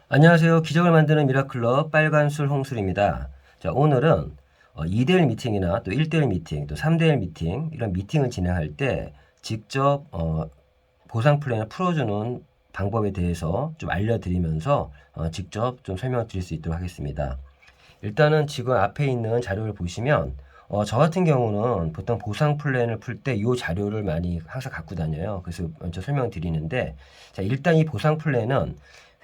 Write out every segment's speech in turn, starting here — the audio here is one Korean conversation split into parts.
안녕하세요. 기적을 만드는 미라클러 빨간술 홍술입니다. 자, 오늘은 2대1 미팅이나 또 1대1 미팅, 또 3대1 미팅, 이런 미팅을 진행할 때 직접 보상 플랜을 풀어주는 방법에 대해서 좀 알려드리면서 직접 좀 설명을 드릴 수 있도록 하겠습니다. 일단은 지금 앞에 있는 자료를 보시면 저 같은 경우는 보통 보상 플랜을 풀 때 이 자료를 많이 항상 갖고 다녀요. 그래서 먼저 설명드리는데, 자, 일단 이 보상 플랜은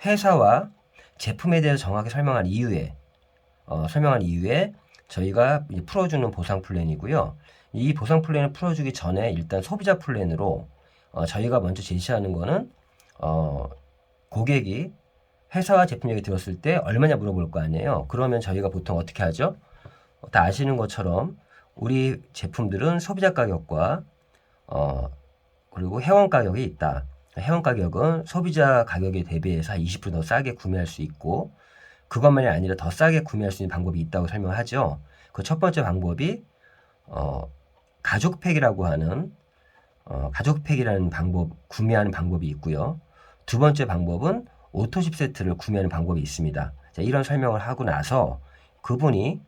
회사와 제품에 대해서 정확히 설명한 이후에 저희가 이제 풀어주는 보상 플랜이고요. 이 보상 플랜을 풀어주기 전에 일단 소비자 플랜으로 저희가 먼저 제시하는 거는 고객이 회사와 제품 얘기 들었을 때 얼마냐 물어볼 거 아니에요. 그러면 저희가 보통 어떻게 하죠? 다 아시는 것처럼 우리 제품들은 소비자 가격과 그리고 회원 가격이 있다. 회원 가격은 소비자 가격에 대비해서 20%더 싸게 구매할 수 있고, 그것만이 아니라 더 싸게 구매할 수 있는 방법이 있다고 설명하죠. 그 첫 번째 방법이 가족팩이라고 하는 가족팩이라는 구매하는 방법이 있고요. 두 번째 방법은 오토십 세트를 구매하는 방법이 있습니다. 자, 이런 설명을 하고 나서 그분이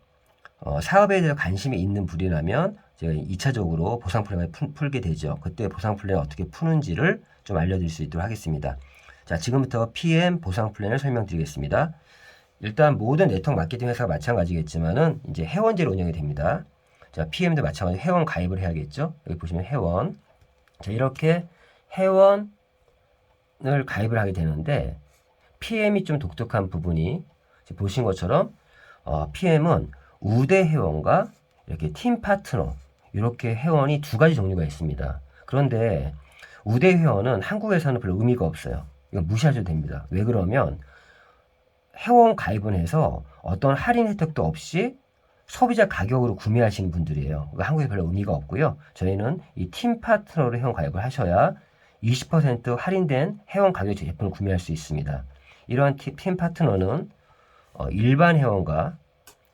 사업에 대해 관심이 있는 분이라면 제가 2차적으로 보상 플랜을 풀게 되죠. 그때 보상 플랜을 어떻게 푸는지를 좀 알려드릴 수 있도록 하겠습니다. 자, 지금부터 PM 보상 플랜을 설명드리겠습니다. 일단 모든 네트워크 마케팅 회사가 마찬가지겠지만은 이제 회원제로 운영이 됩니다. 자, PM도 마찬가지로 회원 가입을 해야겠죠. 여기 보시면 회원. 자, 이렇게 회원을 가입을 하게 되는데 PM이 좀 독특한 부분이 보신 것처럼 PM은 우대 회원과 이렇게 팀 파트너 이렇게 회원이 두 가지 종류가 있습니다. 그런데 우대 회원은 한국에서는 별로 의미가 없어요. 이거 무시하셔도 됩니다. 왜 그러면 회원 가입은 해서 어떤 할인 혜택도 없이 소비자 가격으로 구매하시는 분들이에요. 그러니까 한국에 별로 의미가 없고요. 저희는 이 팀 파트너로 회원 가입을 하셔야 20% 할인된 회원 가격 제품을 구매할 수 있습니다. 이러한 팀 파트너는 일반 회원과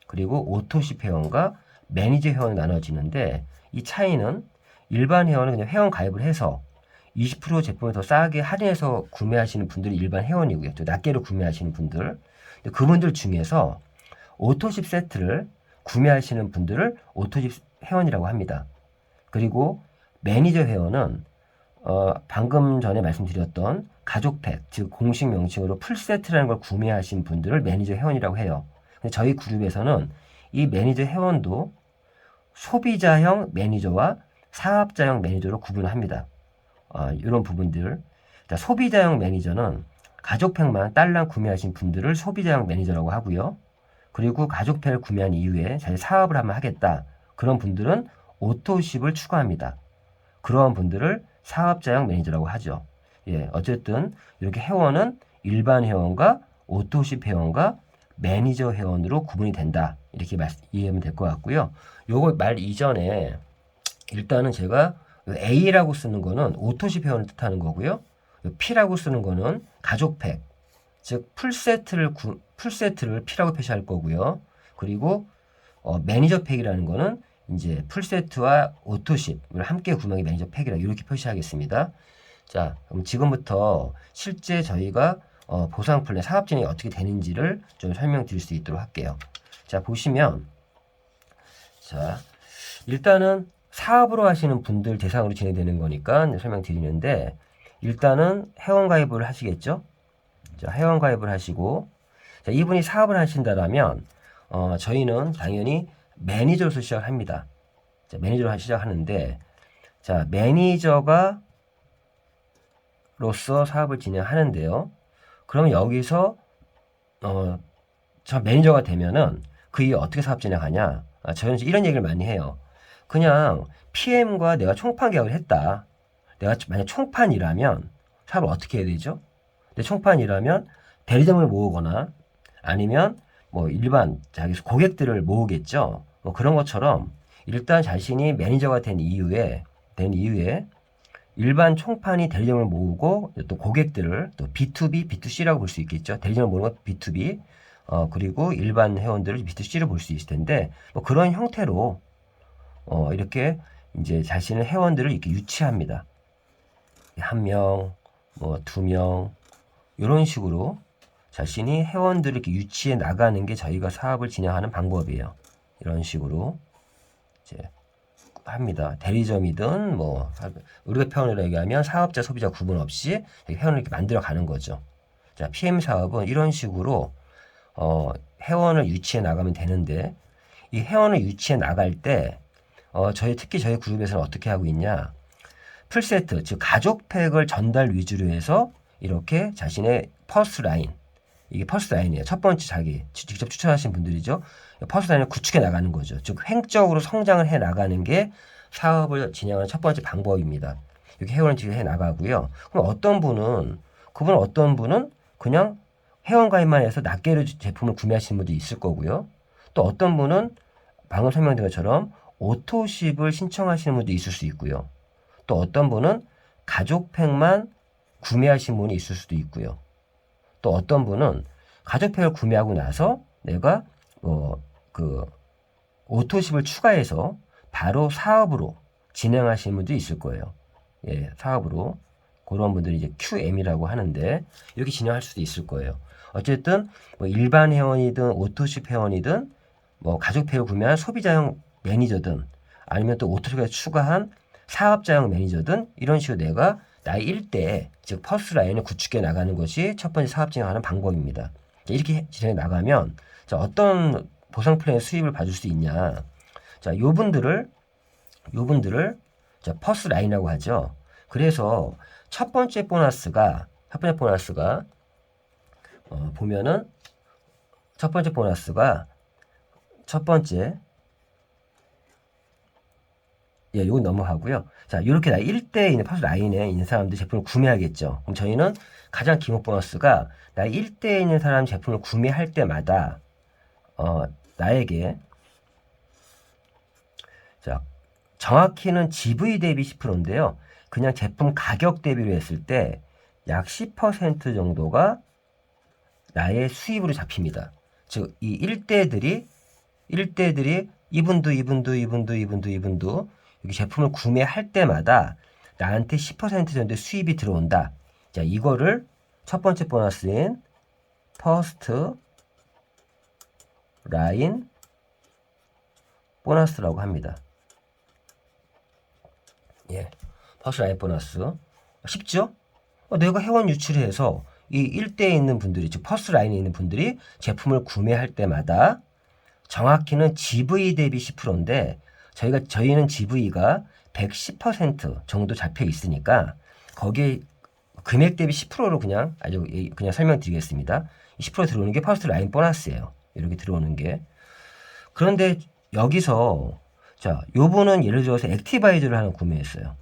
그리고 오토십 회원과 매니저 회원이 나눠지는데, 이 차이는 일반 회원은 그냥 회원 가입을 해서 20% 제품을 더 싸게 할인해서 구매하시는 분들이 일반 회원이고요. 또 낱개로 구매하시는 분들. 그분들 중에서 오토십 세트를 구매하시는 분들을 오토십 회원이라고 합니다. 그리고 매니저 회원은 방금 전에 말씀드렸던 가족팩, 즉 공식 명칭으로 풀세트라는 걸 구매하신 분들을 매니저 회원이라고 해요. 근데 저희 그룹에서는 이 매니저 회원도 소비자형 매니저와 사업자형 매니저로 구분합니다. 이런 부분들. 자, 소비자형 매니저는 가족팩만 딸랑 구매하신 분들을 소비자형 매니저라고 하고요. 그리고 가족팩을 구매한 이후에 자기 사업을 한번 하겠다. 그런 분들은 오토십을 추가합니다. 그런 분들을 사업자형 매니저라고 하죠. 예, 어쨌든 이렇게 회원은 일반 회원과 오토십 회원과 매니저 회원으로 구분이 된다. 이렇게 이해하면 될 것 같고요. 요거 말 이전에 일단은 제가 A라고 쓰는 거는 오토십 회원을 뜻하는 거고요. P라고 쓰는 거는 가족팩, 즉 풀세트를 P라고 표시할 거고요. 그리고 매니저 팩이라는 거는 이제 풀세트와 오토십을 함께 구매하기 매니저 팩이라 이렇게 표시하겠습니다. 자, 그럼 지금부터 실제 저희가 보상 플랜 사업 진행이 어떻게 되는지를 좀 설명드릴 수 있도록 할게요. 자, 보시면 자, 일단은 사업으로 하시는 분들 대상으로 진행되는 거니까 설명드리는데, 일단은 회원 가입을 하시겠죠? 자, 회원 가입을 하시고, 자, 이분이 사업을 하신다라면 저희는 당연히 매니저로서 시작을 합니다. 자, 매니저로 시작하는데, 자, 매니저가 로서 사업을 진행하는데요. 그러면 여기서 저 매니저가 되면은 그 이후 어떻게 사업 진행하냐? 저는 이런 얘기를 많이 해요. 그냥 PM과 내가 총판 계약을 했다. 내가 만약 총판이라면 사업을 어떻게 해야 되죠? 근데 총판이라면 대리점을 모으거나 아니면 뭐 일반 자기 고객들을 모으겠죠. 뭐 그런 것처럼 일단 자신이 매니저가 된 이후에 일반 총판이 대리점을 모으고 또 고객들을 또 B2B, B2C라고 볼 수 있겠죠. 대리점을 모으는 건 B2B, 그리고 일반 회원들을 B2C로 볼 수 있을 텐데, 뭐 그런 형태로 이렇게 이제 자신의 회원들을 이렇게 유치합니다. 한 명, 뭐 두 명, 이런 식으로 자신이 회원들을 이렇게 유치해 나가는 게 저희가 사업을 진행하는 방법이에요. 이런 식으로 이제 합니다. 대리점이든 뭐 우리가 표현을 얘기하면 사업자 소비자 구분 없이 회원을 이렇게 만들어 가는 거죠. 자, PM 사업은 이런 식으로 회원을 유치해 나가면 되는데 이 회원을 유치해 나갈 때 특히 저희 그룹에서는 어떻게 하고 있냐? 풀세트, 즉 가족팩을 전달 위주로 해서 이렇게 자신의 퍼스트 라인, 이게 퍼스트 라인이에요. 첫 번째 자기 직접 추천하신 분들이죠. 퍼스트 라인을 구축해 나가는 거죠. 즉 횡적으로 성장을 해 나가는 게 사업을 진행하는 첫 번째 방법입니다. 이렇게 회원을 지급해 나가고요. 그럼 어떤 분은 그냥 회원 가입만 해서 낱개로 제품을 구매하시는 분도 있을 거고요. 또 어떤 분은 방금 설명드린 것처럼 오토십을 신청하시는 분도 있을 수 있고요. 또 어떤 분은 가족팩만 구매하신 분이 있을 수도 있고요. 또 어떤 분은 가족팩을 구매하고 나서 내가 오토십을 추가해서 바로 사업으로 진행하시는 분도 있을 거예요. 예, 사업으로. 그런 분들이 이제 QM이라고 하는데 이렇게 진행할 수도 있을 거예요. 어쨌든 뭐 일반 회원이든 오토십 회원이든 뭐 가족팩을 구매한 소비자형 매니저든 아니면 또 오토십에 추가한 사업자형 매니저든 이런 식으로 내가 나의 일대에 즉 퍼스트 라인을 구축해 나가는 것이 첫 번째 사업 진행하는 방법입니다. 이렇게 진행해 나가면 자, 어떤 보상 플랜 수입을 받을 수 있냐? 자, 요분들을 자, 퍼스트 라인이라고 하죠. 그래서 첫 번째 보너스가 보면은 첫 번째 예, 요건 넘어가고요. 자, 이렇게 나 1대에 있는 퍼스트 라인에 있는 사람들 제품을 구매하겠죠. 그럼 저희는 가장 기본 보너스가 나 1대에 있는 사람 제품을 구매할 때마다 나에게 자, 정확히는 GV 대비 10%인데요. 그냥 제품 가격 대비로 했을 때 약 10% 정도가 나의 수입으로 잡힙니다. 즉, 이 1대들이 이분도 여기 제품을 구매할 때마다 나한테 10% 정도의 수입이 들어온다. 자, 이거를 첫 번째 보너스인 퍼스트 라인 보너스라고 합니다. 예, 퍼스트 라인 보너스. 쉽죠? 내가 회원 유치를 해서 이 1대에 있는 분들이, 즉 퍼스트 라인에 있는 분들이 제품을 구매할 때마다 정확히는 GV 대비 10%인데 저희는 GV가 110% 정도 잡혀 있으니까 거기에 금액 대비 10%로 그냥 설명드리겠습니다. 10% 들어오는 게 퍼스트 라인 보너스예요. 이렇게 들어오는 게. 그런데 여기서 자, 요분은 예를 들어서 액티바이저를 하나 구매했어요.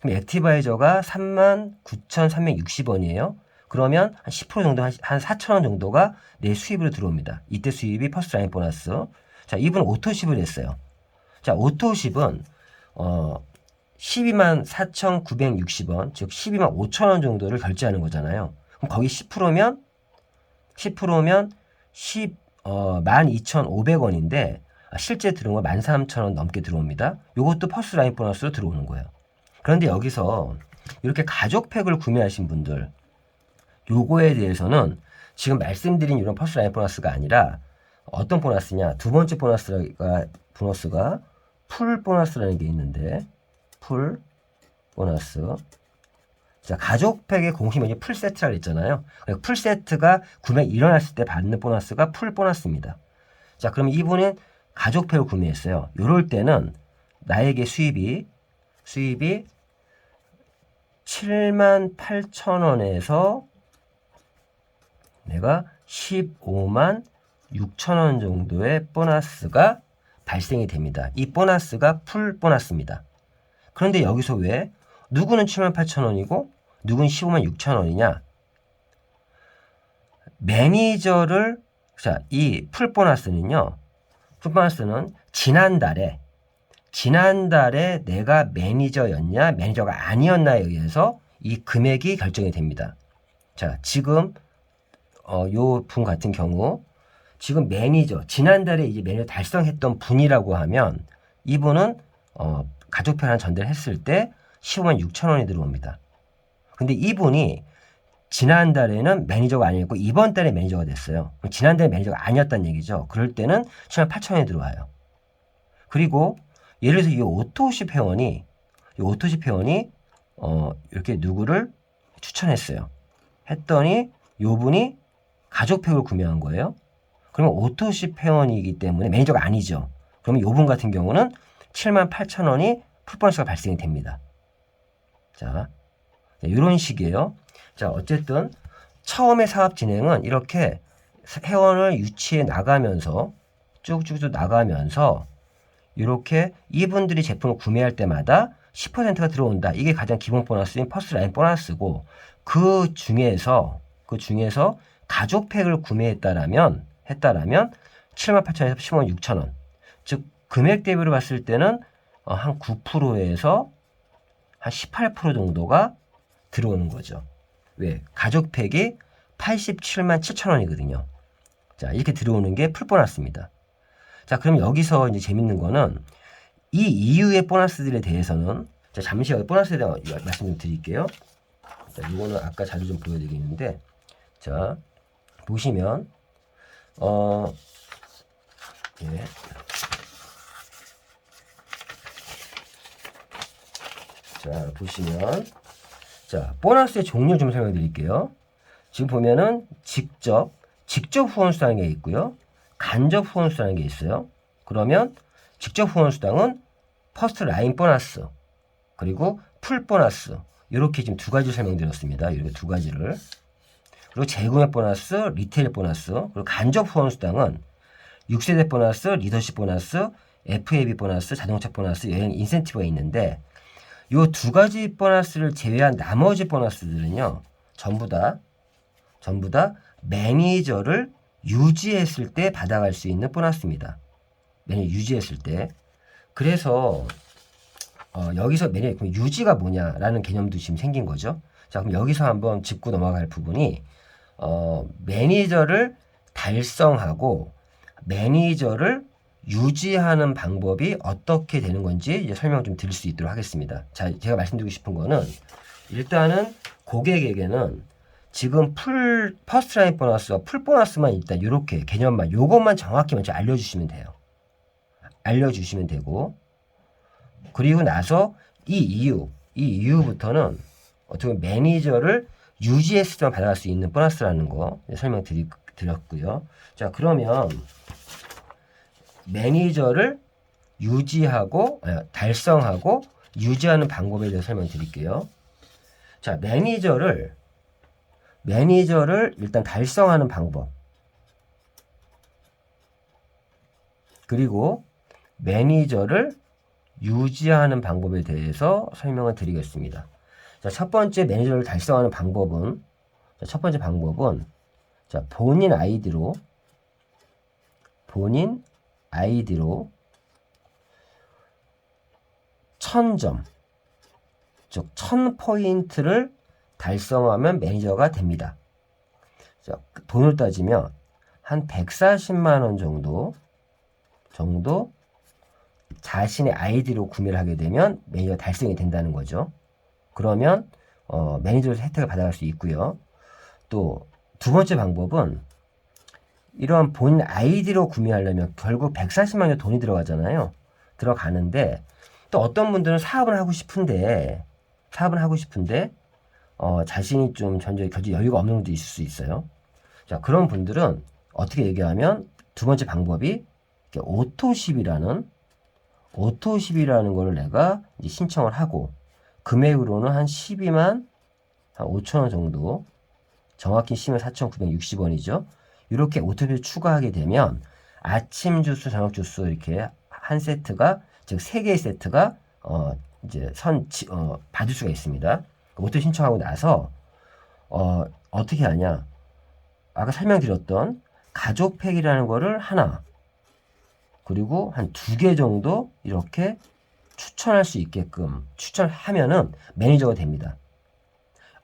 그럼 액티바이저가 39,360원이에요. 그러면 한 10% 정도, 한 4,000원 정도가 내 수입으로 들어옵니다. 이때 수입이 퍼스트 라인 보너스. 자, 이분은 오토십을 했어요. 자, 오토십은 124,960원, 즉 125,000원 정도를 결제하는 거잖아요. 그럼 거기 10%면 12,500원인데 실제 들어온 건 13,000원 넘게 들어옵니다. 이것도 퍼스트 라인 보너스로 들어오는 거예요. 그런데 여기서 이렇게 가족팩을 구매하신 분들 요거에 대해서는 지금 말씀드린 이런 퍼스트 라인 보너스가 아니라 어떤 보너스냐? 두 번째 보너스가 풀 보너스라는 게 있는데 풀 보너스. 자, 가족팩의 공식 메뉴 풀 세트라고 했잖아요. 풀 세트가 구매 일어났을 때 받는 보너스가 풀 보너스입니다. 자, 그럼 이분은 가족팩을 구매했어요. 이럴 때는 나에게 수입이 78,000원에서 내가 156,000원 정도의 보너스가 발생이 됩니다. 이 보너스가 풀 보너스입니다. 그런데 여기서 왜 누구는 78,000원이고 누구는 156,000원이냐? 매니저를 자, 이 풀 보너스는 지난달에 내가 매니저였냐, 매니저가 아니었나에 의해서 이 금액이 결정이 됩니다. 자, 지금 요 분 같은 경우 지금 지난달에 이제 매니저 달성했던 분이라고 하면 이분은 가족편 하나 전달했을 때 156,000원이 들어옵니다. 근데 이분이 지난달에는 매니저가 아니었고 이번 달에 매니저가 됐어요. 지난달에 매니저가 아니었다는 얘기죠. 그럴 때는 78,000원이 들어와요. 그리고 예를 들어서 이 오토십 회원이 이렇게 누구를 추천했어요. 했더니 요분이 가족팩을 구매한 거예요. 그러면 오토십 회원이기 때문에 매니저가 아니죠. 그러면 요분 같은 경우는 78,000원이 풀보너스가 발생이 됩니다. 자, 이런 식이에요. 자, 어쨌든 처음에 사업 진행은 이렇게 회원을 유치해 나가면서 쭉쭉쭉 나가면서 이렇게 이분들이 제품을 구매할 때마다 10%가 들어온다. 이게 가장 기본 보너스인 퍼스트라인 보너스고 그 중에서 가족팩을 구매했다라면 78,000원에서 10만 6천원. 즉 금액 대비로 봤을 때는 한 9%에서 한 18% 정도가 들어오는 거죠. 왜? 가족팩이 87만 7천원이거든요. 자, 이렇게 들어오는 게 풀보너스입니다. 자, 그럼 여기서 이제 재밌는 거는 이 이후의 보너스들에 대해서는 자, 잠시 보너스에 대한 말씀 좀 드릴게요. 자, 이거는 아까 자료 좀 보여드리겠는데, 자, 보시면, 예. 자, 보시면, 자, 보너스의 종류 좀 설명드릴게요. 지금 보면은 직접 후원수당이 게 있고요. 간접 후원수당이 게 있어요. 그러면 직접 후원수당은 퍼스트 라인 보너스, 그리고 풀 보너스, 이렇게 지금 두 가지 설명드렸습니다. 이렇게 두 가지를. 그리고 재구매 보너스, 리테일 보너스, 그리고 간접 후원수당은 6세대 보너스, 리더십 보너스, FAB 보너스, 자동차 보너스, 여행 인센티브가 있는데 이 두 가지 보너스를 제외한 나머지 보너스들은요. 전부 다 매니저를 유지했을 때 받아갈 수 있는 보너스입니다. 매니저 유지했을 때. 그래서 여기서 매니저 유지가 뭐냐라는 개념도 지금 생긴 거죠. 자, 그럼 여기서 한번 짚고 넘어갈 부분이 매니저를 달성하고 매니저를 유지하는 방법이 어떻게 되는 건지 이제 설명 좀 드릴 수 있도록 하겠습니다. 자, 제가 말씀드리고 싶은 거는 일단은 고객에게는 지금 퍼스트라인 보너스와 풀 보너스만 일단 이렇게 개념만 요것만 정확히 먼저 알려주시면 돼요. 알려주시면 되고 그리고 나서 이 이후부터는 어떻게 보면 매니저를 유지했을 때만 받아갈 수 있는 보너스라는 거 설명드렸고요. 자, 그러면 매니저를 달성하고 유지하는 방법에 대해서 설명드릴게요. 자, 매니저를 일단 달성하는 방법. 그리고 매니저를 유지하는 방법에 대해서 설명을 드리겠습니다. 자, 첫 번째 매니저를 달성하는 방법은 자, 본인 아이디로 1000점, 즉 1000포인트를 달성하면 매니저가 됩니다. 자, 돈을 따지면 한 140만 원 정도 자신의 아이디로 구매를 하게 되면 매니저 달성이 된다는 거죠. 그러면 매니저 혜택을 받아갈 수 있고요. 또 두 번째 방법은 이러한 본인 아이디로 구매하려면 결국 140만 원 돈이 들어가잖아요. 들어가는데 또 어떤 분들은 사업을 하고 싶은데 자신이 좀 전적인 결제 여유가 없는 분도 있을 수 있어요. 자, 그런 분들은 어떻게 얘기하면 두 번째 방법이 오토십이라는 거를 내가 이제 신청을 하고 금액으로는 한 12만 한 5천원 정도, 정확히 12만 4,960원이죠. 이렇게 오토십을 추가하게 되면 아침 주스, 저녁 주스 이렇게 한 세트가 즉 3개의 세트가 이제 받을 수가 있습니다. 오토 신청하고 나서 어떻게 하냐? 아까 설명드렸던 가족팩이라는 거를 하나 그리고 한 2개 정도 이렇게 추천할 수 있게끔 추천하면은 매니저가 됩니다.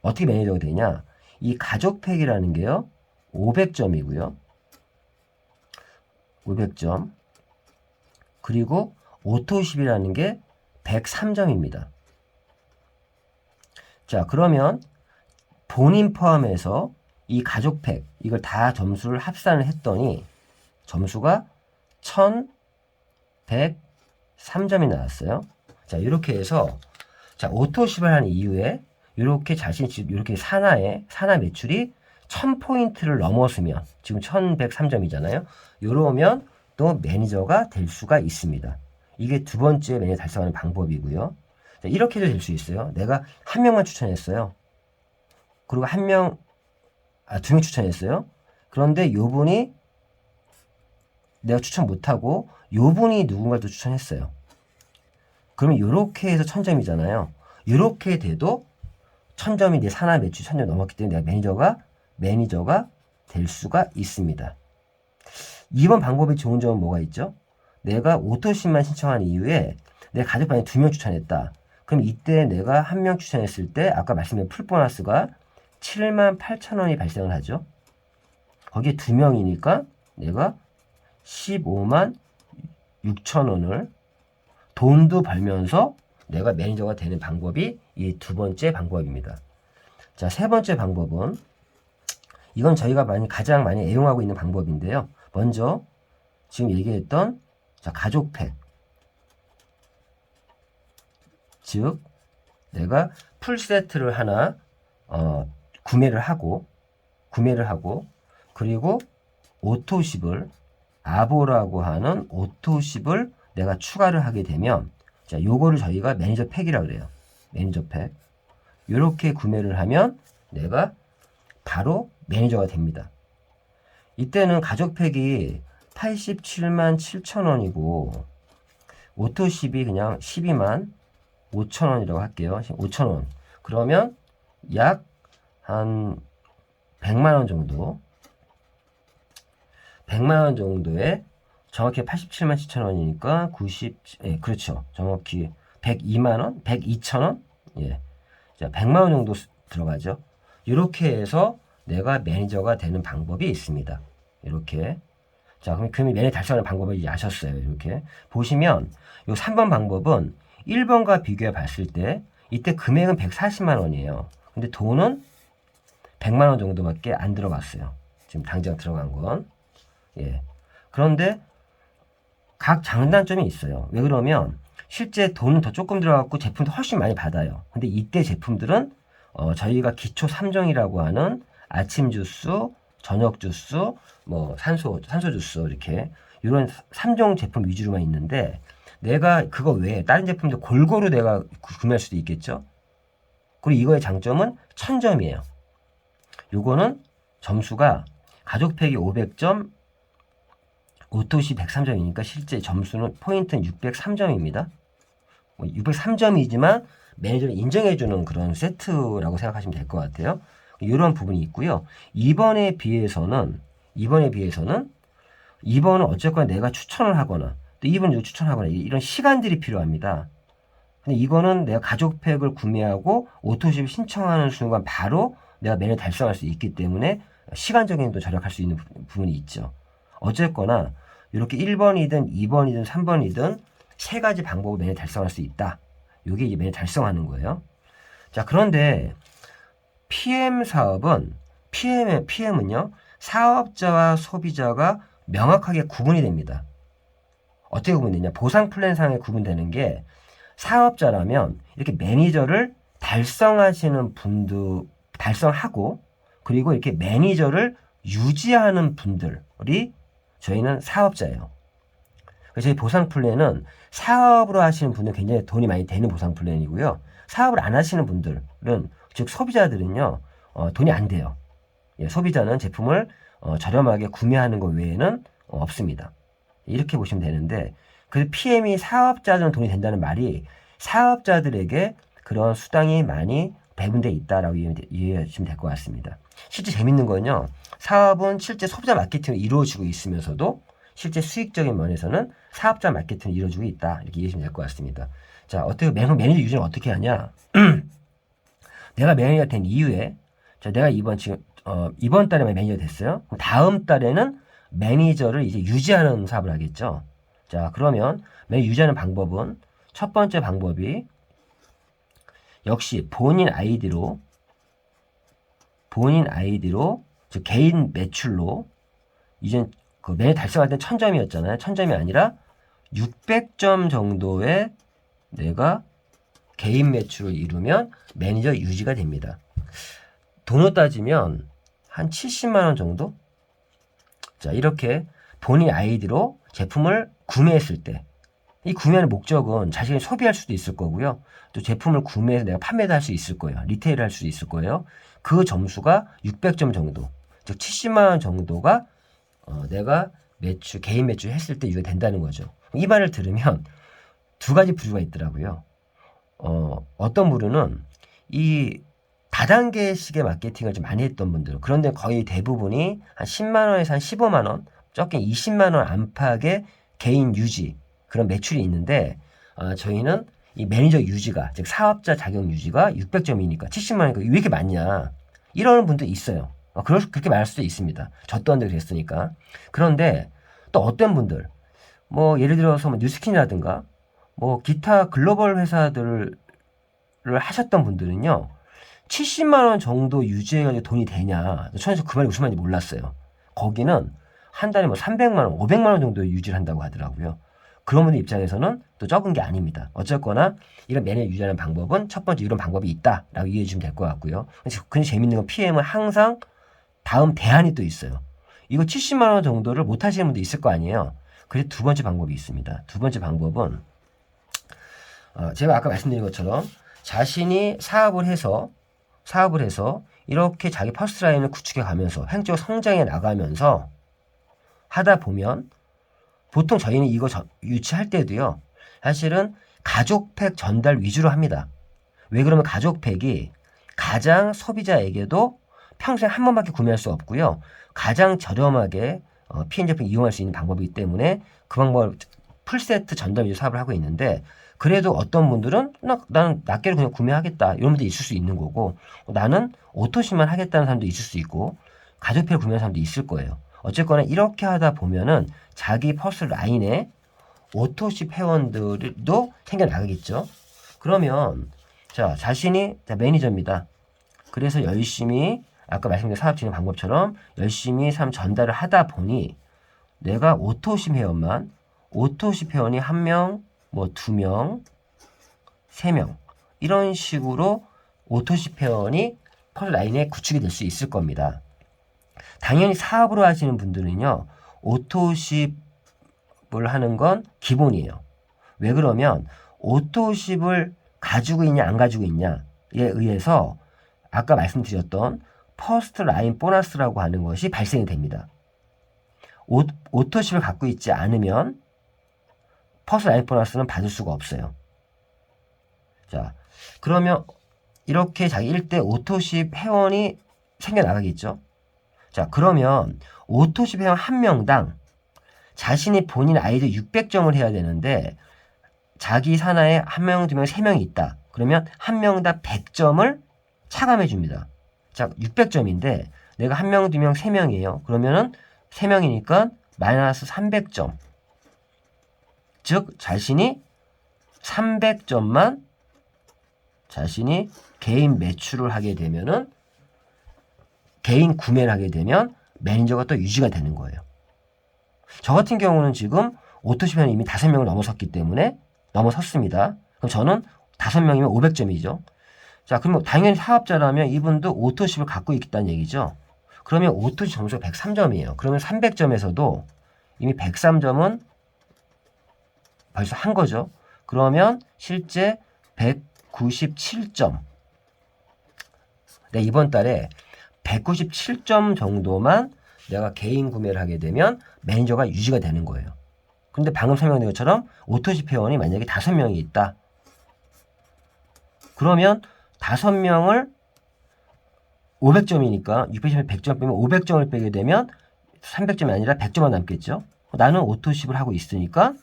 어떻게 매니저가 되냐? 이 가족팩이라는 게요. 500점이고요. 500점. 그리고 오토십이라는 게 103점입니다. 자, 그러면 본인 포함해서 이 가족팩 이걸 다 점수를 합산을 했더니 점수가 1103점이 나왔어요. 자, 이렇게 해서 자, 오토십을 한 이후에 이렇게 자신이 이렇게 산하 매출이 1000포인트를 넘었으면 지금 1103점이잖아요. 이러면 또 매니저가 될 수가 있습니다. 이게 두 번째 매니저 달성하는 방법이고요. 자, 이렇게도 될 수 있어요. 내가 한 명만 추천했어요. 그리고 두 명 추천했어요. 그런데 요분이 내가 추천 못하고 요분이 누군가를 또 추천했어요. 그러면 요렇게 해서 1000점이잖아요. 요렇게 돼도 1000점이 내 산하 매출 1000점 넘었기 때문에 내가 매니저가 될 수가 있습니다. 이번 방법의 좋은 점은 뭐가 있죠? 내가 오토십만 신청한 이후에 내 가족방에 2명 추천했다. 그럼 이때 내가 1명 추천했을 때 아까 말씀드린 풀보너스가 78,000원이 발생을 하죠. 거기에 2명이니까 내가 156,000원을 돈도 벌면서 내가 매니저가 되는 방법이 이 두 번째 방법입니다. 자, 세 번째 방법은 이건 저희가 가장 많이 애용하고 있는 방법인데요. 먼저 지금 얘기했던 자, 가족팩. 즉 내가 풀세트를 하나 구매를 하고 그리고 오토십을 아보라고 하는 오토십을 내가 추가를 하게 되면 자, 요거를 저희가 매니저 팩이라고 그래요. 매니저 팩. 요렇게 구매를 하면 내가 바로 매니저가 됩니다. 이때는 가족팩이 87만 7천원이고 오토십이 그냥 12만 5천원이라고 할게요. 5천원. 그러면 약 한 100만원 정도 100만원 정도에 정확히 87만 7천원이니까 90, 그렇죠. 정확히 102만원? 102천원? 예. 자, 100만원 정도 들어가죠. 이렇게 해서 내가 매니저가 되는 방법이 있습니다. 이렇게. 자, 그럼 매니저 달성하는 방법을 이제 아셨어요. 이렇게. 보시면, 요 3번 방법은 1번과 비교해 봤을 때, 이때 금액은 140만원이에요. 근데 돈은 100만원 정도밖에 안 들어갔어요. 지금 당장 들어간 건. 예. 그런데, 각 장단점이 있어요. 왜 그러면, 실제 돈은 더 조금 들어갔고, 제품도 훨씬 많이 받아요. 근데 이때 제품들은, 저희가 기초 3종이라고 하는 아침 주스, 저녁 주스, 뭐 산소 주스 이렇게 이런 3종 제품 위주로만 있는데 내가 그거 외에 다른 제품도 골고루 내가 구매할 수도 있겠죠. 그리고 이거의 장점은 1000점이에요. 요거는 점수가 가족팩이 500점, 오토시 103점이니까 실제 점수는 포인트는 603점입니다. 603점이지만 매니저를 인정해주는 그런 세트라고 생각하시면 될 것 같아요. 이런 부분이 있고요. 2번에 비해서는 2번은 어쨌거나 내가 추천을 하거나 또 2번을 추천하거나 이런 시간들이 필요합니다. 근데 이거는 내가 가족팩을 구매하고 오토십을 신청하는 순간 바로 내가 매니저 달성할 수 있기 때문에 시간적인 도 절약할 수 있는 부분이 있죠. 어쨌거나 이렇게 1번이든 2번이든 3번이든 세 가지 방법으로 매니저 달성할 수 있다. 이게 이제 매니저 달성하는 거예요. 자, 그런데 PM 사업은 PM은요 사업자와 소비자가 명확하게 구분이 됩니다. 어떻게 구분되냐? 보상 플랜상에 구분되는 게 사업자라면 이렇게 매니저를 달성하시는 분들 달성하고 그리고 이렇게 매니저를 유지하는 분들이 저희는 사업자예요. 그래서 저희 보상 플랜은 사업으로 하시는 분은 굉장히 돈이 많이 되는 보상 플랜이고요. 사업을 안 하시는 분들은 즉 소비자들은요 돈이 안 돼요. 예, 소비자는 제품을 저렴하게 구매하는 것 외에는 없습니다. 이렇게 보시면 되는데 그 PM이 사업자들은 돈이 된다는 말이 사업자들에게 그런 수당이 많이 배분되어 있다라고 이해하시면 될 것 같습니다. 실제 재밌는 건요. 사업은 실제 소비자 마케팅이 이루어지고 있으면서도 실제 수익적인 면에서는 사업자 마케팅이 이루어지고 있다. 이렇게 이해하시면 될 것 같습니다. 자, 어떻게 매니저 유지는 어떻게 하냐? 내가 매니저가 된 이후에 자, 내가 이번 달에 매니저 됐어요. 다음 달에는 매니저를 이제 유지하는 사업을 하겠죠. 자, 그러면 매니저 유지하는 방법은 첫 번째 방법이 역시 본인 아이디로 본인 아이디로, 즉 개인 매출로, 이젠 그 매일 달성할 땐 1000점이었잖아요. 1000점이 아니라 600점 정도의 내가 개인 매출을 이루면 매니저 유지가 됩니다. 돈으로 따지면 한 70만 원 정도? 자, 이렇게 본인 아이디로 제품을 구매했을 때, 이 구매하는 목적은 자신이 소비할 수도 있을 거고요. 또 제품을 구매해서 내가 판매도 할 수 있을 거예요. 리테일을 할 수 있을 거예요. 그 점수가 600점 정도, 즉 70만 원 정도가 내가 개인 매출 했을 때 유지가 된다는 거죠. 이 말을 들으면 두 가지 부류가 있더라고요. 어떤 부류는 이 다단계식의 마케팅을 좀 많이 했던 분들, 그런데 거의 대부분이 한 10만 원에서 한 15만 원, 적게 20만 원 안팎의 개인 유지, 그런 매출이 있는데, 저희는 이 매니저 유지가, 즉 사업자 자격 유지가 600점이니까 70만 원이니까 왜 이렇게 많냐, 이러는 분도 있어요. 그렇게 말할 수도 있습니다. 저 또한 그랬으니까. 그런데 또 어떤 분들, 뭐 예를 들어서 뭐 뉴스킨이라든가 뭐 기타 글로벌 회사들을 하셨던 분들은요, 70만 원 정도 유지해가지고 돈이 되냐, 저는 그 말이 무슨 말인지 몰랐어요. 거기는 한 달에 뭐 300만 원, 500만 원 정도 유지를 한다고 하더라고요. 그런 분들 입장에서는 또 적은 게 아닙니다. 어쨌거나 이런 매니저 유지하는 방법은 첫 번째 이런 방법이 있다라고 이해해 주시면 될 것 같고요. 근데 재밌는 건 PM은 항상 다음 대안이 또 있어요. 이거 70만 원 정도를 못 하시는 분도 있을 거 아니에요. 그래서 두 번째 방법이 있습니다. 두 번째 방법은 제가 아까 말씀드린 것처럼 자신이 사업을 해서 이렇게 자기 퍼스트라인을 구축해 가면서 횡적으로 성장해 나가면서 하다 보면, 보통 저희는 이거 유치할 때도요, 사실은 가족팩 전달 위주로 합니다. 왜 그러면 가족팩이 가장 소비자에게도 평생 한 번밖에 구매할 수 없고요, 가장 저렴하게 PN 제품 이용할 수 있는 방법이기 때문에 그 방법을 풀세트 전달 위주 사업을 하고 있는데, 그래도 어떤 분들은 나는 낱개를 그냥 구매하겠다 이런 분도 있을 수 있는 거고, 나는 오토십만 하겠다는 사람도 있을 수 있고, 가족팩을 구매하는 사람도 있을 거예요. 어쨌거나 이렇게 하다 보면은 자기 퍼스 라인에 오토십 회원들도 생겨나가겠죠. 그러면 자신이 매니저입니다. 그래서 열심히 아까 말씀드린 사업 진행 방법처럼 열심히 사람 전달을 하다 보니 내가 오토십 회원이 1명, 뭐 2명, 3명 이런 식으로 오토십 회원이 퍼스 라인에 구축이 될 수 있을 겁니다. 당연히 사업으로 하시는 분들은요, 오토십을 하는 건 기본이에요. 왜 그러면 오토십을 가지고 있냐 안 가지고 있냐에 의해서 아까 말씀드렸던 퍼스트 라인 보너스라고 하는 것이 발생이 됩니다. 오토십을 갖고 있지 않으면 퍼스트 라인 보너스는 받을 수가 없어요. 자, 그러면 이렇게 자기 1대 오토십 회원이 생겨나가겠죠. 자, 그러면 오토십 회원 한 명당 자신이 본인 아이디 600점을 해야 되는데, 자기 산하에 1명, 2명, 3명이 있다. 그러면 한 명당 100점을 차감해 줍니다. 자, 600점인데 내가 1명, 2명, 3명이에요. 그러면은 3명이니까 마이너스 300점. 즉 자신이 300점만 자신이 개인 매출을 하게 되면은, 개인 구매를 하게 되면 매니저가 또 유지가 되는 거예요. 저 같은 경우는 지금 오토십 회원이 이미 5명을 넘어섰습니다. 그럼 저는 5명이면 500점이죠. 자, 그러면 당연히 사업자라면 이분도 오토십을 갖고 있다는 얘기죠. 그러면 오토십 점수가 103점이에요. 그러면 300점에서도 이미 103점은 벌써 한 거죠. 그러면 실제 197점. 네, 이번 달에 197점 정도만 내가 개인 구매를 하게 되면 매니저가 유지가 되는 거예요. 근데 방금 설명드린 것처럼 오토십 회원이 만약에 5명이 있다. 그러면 5명을 500점이니까 600점에 100점 빼면 500점을 빼게 되면 300점이 아니라 100점만 남겠죠. 나는 오토십을 하고 있으니까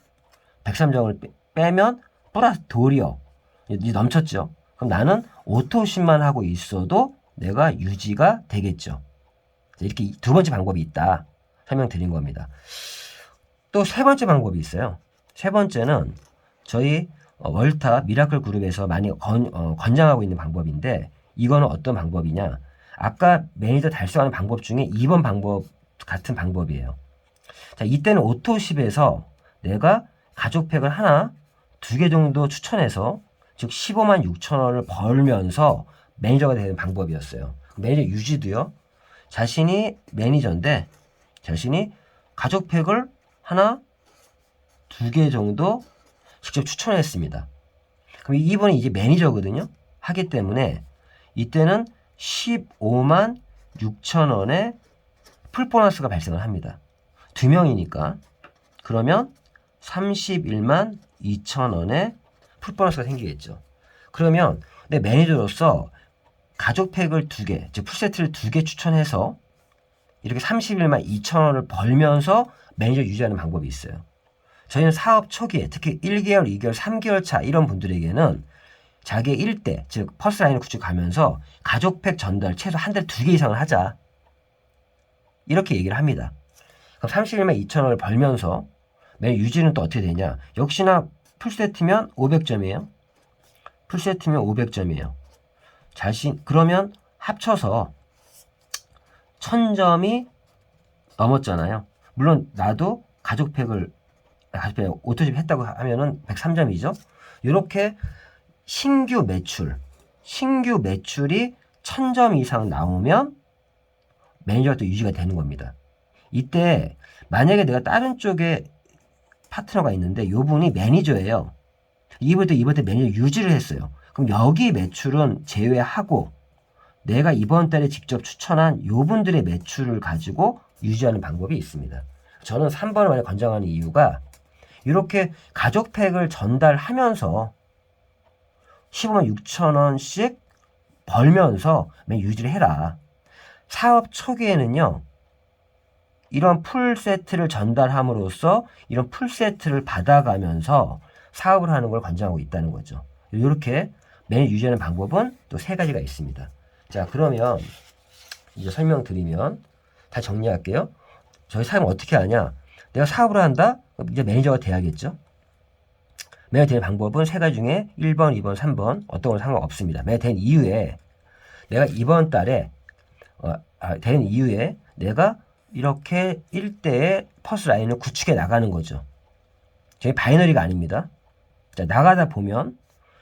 103점을 빼면 플러스 도리어 이제 넘쳤죠. 그럼 나는 오토십만 하고 있어도 내가 유지가 되겠죠. 이렇게 두 번째 방법이 있다 설명드린 겁니다. 또 세 번째 방법이 있어요. 세 번째는 저희 월타 미라클 그룹에서 많이 권장하고 있는 방법인데, 이거는 어떤 방법이냐, 아까 매니저 달성하는 방법 중에 2번 방법 같은 방법이에요. 자, 이때는 오토십에서 내가 가족팩을 하나, 2개 정도 추천해서 즉 15만 6천 원을 벌면서 매니저가 되는 방법이었어요. 매니저 유지도요. 자신이 매니저인데 자신이 가족팩을 하나, 2개 정도 직접 추천했습니다. 그럼 이분이 이제 매니저거든요. 하기 때문에 이때는 15만 6천 원의 풀보너스가 발생을 합니다. 2명이니까. 그러면 31만 2천 원의 풀보너스가 생기겠죠. 그러면 내 매니저로서 가족팩을 2개, 즉 풀세트를 2개 추천해서 이렇게 31만 2천 원을 벌면서 매니저 유지하는 방법이 있어요. 저희는 사업 초기에 특히 1개월, 2개월, 3개월 차 이런 분들에게는 자기의 일대, 즉 퍼스라인을 구축하면서 가족팩 전달 최소 한 달에 2개 이상을 하자. 이렇게 얘기를 합니다. 그럼 31만 2천 원을 벌면서 매일 유지는 또 어떻게 되냐? 역시나 풀세트면 500점이에요. 풀세트면 500점이에요. 그러면 합쳐서 1000점이 넘었잖아요. 물론 나도 가족팩 오토집 했다고 하면은 103점이죠. 이렇게 신규 매출이 1000점 이상 나오면 매니저가 또 유지가 되는 겁니다. 이때 만약에 내가 다른 쪽에 파트너가 있는데 요분이 매니저예요. 이번 때 매니저 유지를 했어요. 그럼 여기 매출은 제외하고 내가 이번 달에 직접 추천한 요분들의 매출을 가지고 유지하는 방법이 있습니다. 저는 3번을 많이 권장하는 이유가 이렇게 가족팩을 전달하면서 15만 6천 원씩 벌면서 유지를 해라. 사업 초기에는요. 이런 풀세트를 전달함으로써 이런 풀세트를 받아가면서 사업을 하는 걸 권장하고 있다는 거죠. 이렇게 매일 유지하는 방법은 또 3가지가 있습니다. 자, 그러면 이제 설명드리면 다 정리할게요. 저희 사업은 어떻게 하냐? 내가 사업을 한다? 이제 매니저가 돼야겠죠? 매니저 되는 방법은 3가지 중에 1번, 2번, 3번 어떤 건 상관없습니다. 매니저 된 이후에 내가 이번 달에 된 이후에 내가 이렇게 1대의 퍼스 라인을 구축해 나가는 거죠. 저희 바이너리가 아닙니다. 자, 나가다 보면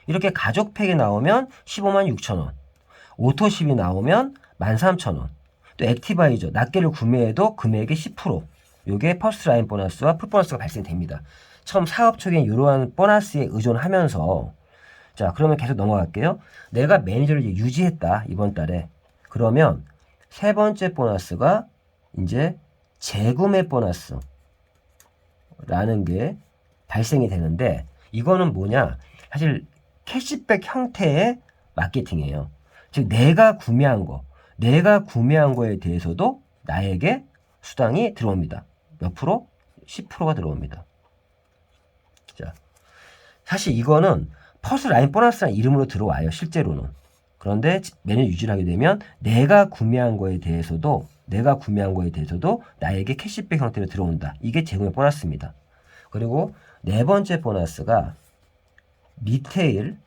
이렇게 가족팩이 나오면 15만 6천 원, 오토십이 나오면 13,000원, 또 액티바이저 낱개를 구매해도 금액의 10%, 요게 퍼스트 라인 보너스와 풀보너스가 발생됩니다. 처음 사업 초기엔 이러한 보너스에 의존하면서 자, 그러면 계속 넘어갈게요. 내가 매니저를 이제 유지했다 이번 달에. 그러면 3번째 보너스가 이제 재구매 보너스라는 게 발생이 되는데 이거는 뭐냐? 사실 캐시백 형태의 마케팅이에요. 즉 내가 구매한 거에 대해서도 나에게 수당이 들어옵니다. 몇 프로? 10%가 들어옵니다. 자, 사실 이거는 퍼스 라인 보너스라는 이름으로 들어와요. 실제로는. 그런데 매년 유지를 하게 되면 내가 구매한 거에 대해서도 나에게 캐시백 형태로 들어온다. 이게 재구매 보너스입니다. 그리고 4번째 보너스가 리테일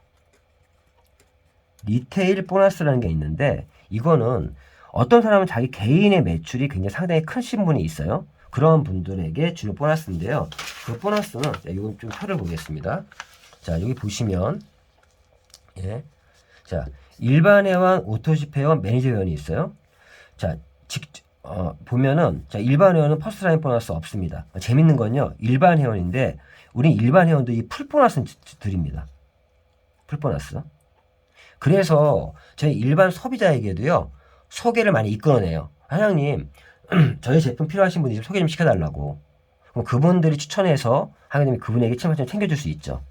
보너스라는 게 있는데 이거는 어떤 사람은 자기 개인의 매출이 굉장히 상당히 크신 분이 있어요. 그런 분들에게 주는 보너스인데요. 그 보너스는 이건 좀 표를 보겠습니다. 자, 여기 보시면 예. 자, 일반 회원, 오토십 회원, 매니저 회원이 있어요. 자, 보면은 자, 일반 회원은 퍼스트라인 보너스 없습니다. 재밌는 건요. 일반 회원인데 우리 일반 회원도 이 풀 보너스는 드립니다. 풀 보너스. 그래서 저희 일반 소비자에게도요. 소개를 많이 이끌어내요. 사장님, 저희 제품 필요하신 분이 좀 소개 좀 시켜달라고. 그럼 그분들이 추천해서 하게 되면 그분에게 7만원 챙겨줄 수 있죠.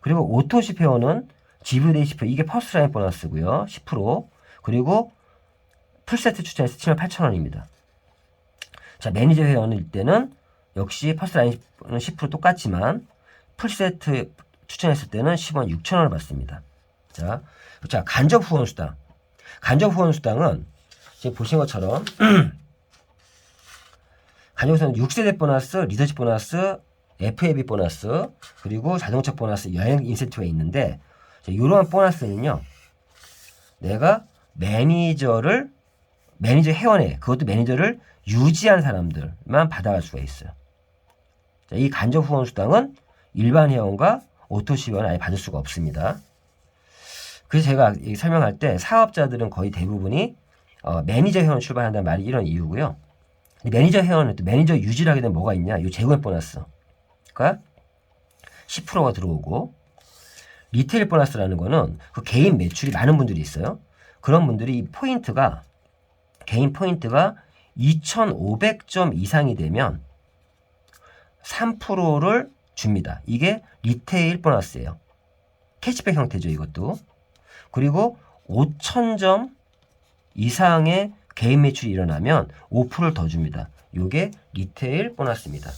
그리고 오토십 회원은 GV데이 10%, 이게 퍼스트라인 보너스고요. 10%. 그리고 풀세트 추천해서 78,000원입니다. 자, 매니저 회원일 때는 역시 퍼스트라인 10% 똑같지만 풀세트 추천했을 때는 10원 6,000원을 받습니다. 자, 간접 후원 수당. 간접 후원 수당은 지금 보신 것처럼 간접 후원은 6세대 보너스, 리더십 보너스, FAB 보너스, 그리고 자동차 보너스, 여행 인센티브가 있는데 이러한 보너스는요. 내가 매니저 회원에, 그것도 매니저를 유지한 사람들만 받아갈 수가 있어요. 자, 이 간접 후원 수당은 일반 회원과 오토십 회원은 아예 받을 수가 없습니다. 그래서 제가 설명할 때 사업자들은 거의 대부분이 매니저 회원 출발한다는 말이 이런 이유고요. 매니저 회원은 또 매니저 유지를 하게 되면 뭐가 있냐? 이 제공 보너스가 10%가 들어오고, 리테일 보너스라는 거는 그 개인 매출이 많은 분들이 있어요. 그런 분들이 개인 포인트가 2,500점 이상이 되면 3%를 줍니다. 이게 리테일 보너스예요. 캐시백 형태죠, 이것도. 그리고 5,000점 이상의 개인 매출이 일어나면 5%를 더 줍니다. 이게 리테일 보너스입니다.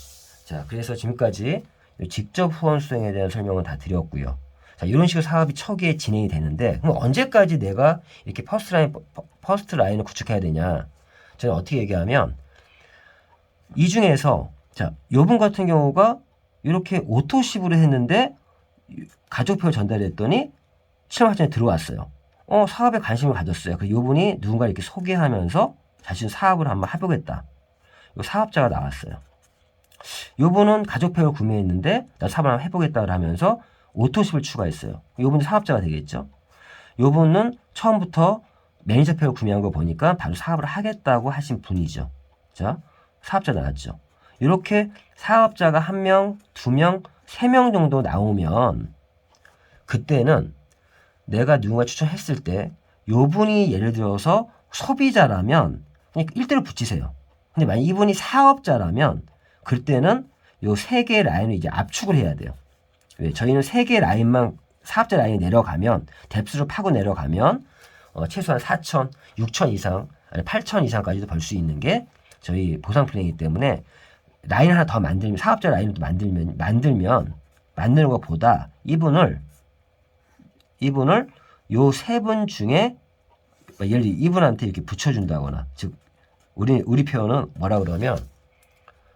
자, 그래서 지금까지 직접 후원 수당에 대한 설명은 다 드렸고요. 자, 이런 식으로 사업이 초기에 진행이 되는데, 그럼 언제까지 내가 이렇게 퍼스트 라인을 구축해야 되냐? 저는 어떻게 얘기하면, 이 중에서, 자, 요분 같은 경우가 이렇게 오토십으로 했는데, 가족표 전달했더니, 7만 8천에 들어왔어요. 사업에 관심을 가졌어요. 그래서 요분이 누군가 이렇게 소개하면서 자신 사업을 한번 해보겠다. 요 사업자가 나왔어요. 요분은 가족표를 구매했는데, 나 사업을 한번 해보겠다 하면서, 오토십을 추가했어요. 요분이 사업자가 되겠죠. 요분은 처음부터 매니저표를 구매한 거 보니까 바로 사업을 하겠다고 하신 분이죠. 자, 사업자 나왔죠. 이렇게 사업자가 1명, 2명, 3명 정도 나오면 그때는 내가 누군가 추천했을 때 요분이 예를 들어서 소비자라면 그냥 1대로 붙이세요. 근데 만약 이분이 사업자라면 그때는 요 3개의 라인을 이제 압축을 해야 돼요. 왜? 저희는 3개의 라인만 사업자 라인이 내려가면 뎁스로 파고 내려가면 최소한 4천, 6천 이상, 아니 8천 이상까지도 벌 수 있는 게 저희 보상 플랜이기 때문에 라인 하나 더 만들면 사업자 라인을 또 만드는 것보다 이분을 요 3분 중에 예를 들어 이분한테 이렇게 붙여준다거나, 즉 우리 표현은 뭐라 그러면